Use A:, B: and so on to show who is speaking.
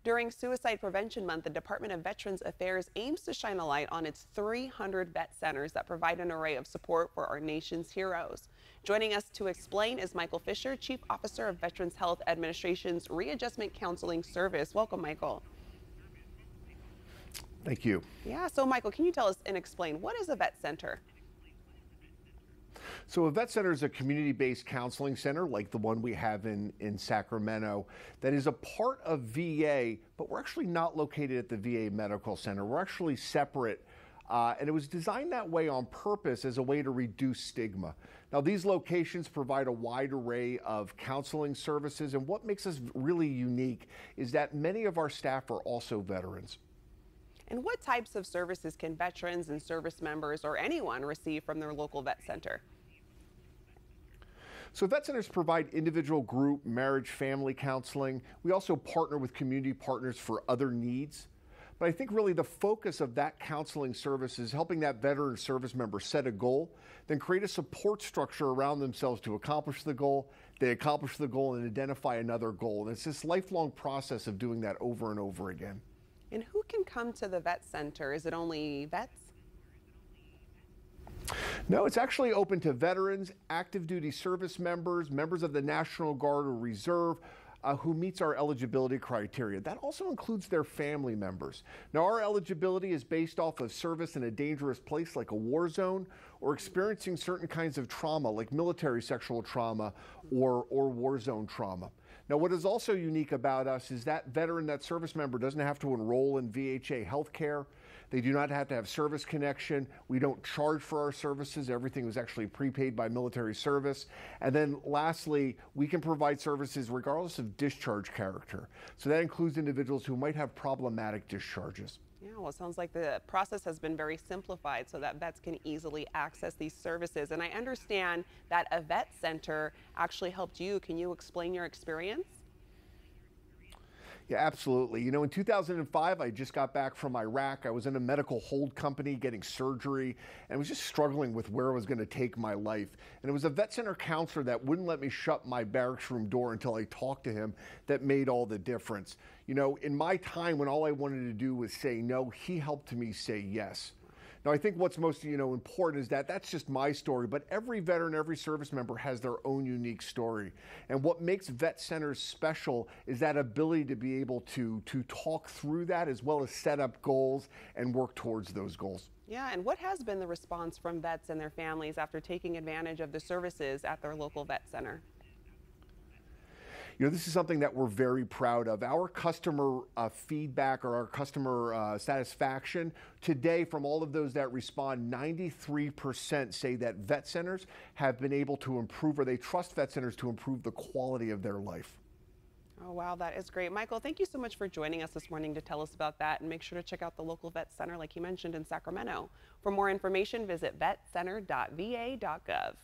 A: During Suicide Prevention Month, the Department of Veterans Affairs aims to shine a light on its 300 vet centers that provide an array of support for our nation's heroes. Joining us to explain is Michael Fisher, Chief Officer of Veterans Health Administration's Readjustment Counseling Service. Welcome, Michael.
B: Thank you.
A: Yeah, so Michael, can you tell us and explain what is a vet center?
B: So a vet center is a community-based counseling center like the one we have in Sacramento that is a part of VA, but we're actually not located at the VA Medical Center. We're actually separate, and it was designed that way on purpose as a way to reduce stigma. Now, these locations provide a wide array of counseling services, and what makes us really unique is that many of our staff are also veterans.
A: And what types of services can veterans and service members or anyone receive from their local vet center?
B: So vet centers provide individual, group, marriage, family counseling. We also partner with community partners for other needs. But I think really the focus of that counseling service is helping that veteran service member set a goal, then create a support structure around themselves to accomplish the goal. They accomplish the goal and identify another goal. And it's this lifelong process of doing that over and over again.
A: And who can come to the vet center? Is it only vets?
B: No, it's actually open to veterans, active duty service members, members of the National Guard or Reserve, who meets our eligibility criteria. That also includes their family members. Now, our eligibility is based off of service in a dangerous place like a war zone or experiencing certain kinds of trauma like military sexual trauma or war zone trauma. Now, what is also unique about us is that veteran, that service member doesn't have to enroll in VHA healthcare. They do not have to have service connection. We don't charge for our services. Everything was actually prepaid by military service. And then lastly, we can provide services regardless of discharge character. So that includes individuals who might have problematic discharges.
A: Yeah, well, it sounds like the process has been very simplified so that vets can easily access these services. And I understand that a vet center actually helped you. Can you explain your experience?
B: Yeah, absolutely. You know, in 2005, I just got back from Iraq. I was in a medical hold company getting surgery and was just struggling with where I was going to take my life. And it was a vet center counselor that wouldn't let me shut my barracks room door until I talked to him that made all the difference. You know, in my time when all I wanted to do was say no, he helped me say yes. Now, I think what's most, important is that that's just my story, but every veteran, every service member has their own unique story. And what makes vet centers special is that ability to be able to talk through that as well as set up goals and work towards those goals.
A: Yeah, and what has been the response from vets and their families after taking advantage of the services at their local vet center?
B: You know, this is something that we're very proud of. Our customer feedback or our customer satisfaction today from all of those that respond, 93% say that vet centers have been able to improve, or they trust vet centers to improve the quality of their life.
A: Oh, wow, that is great. Michael, thank you so much for joining us this morning to tell us about that. And make sure to check out the local vet center like you mentioned in Sacramento. For more information, visit vetcenter.va.gov.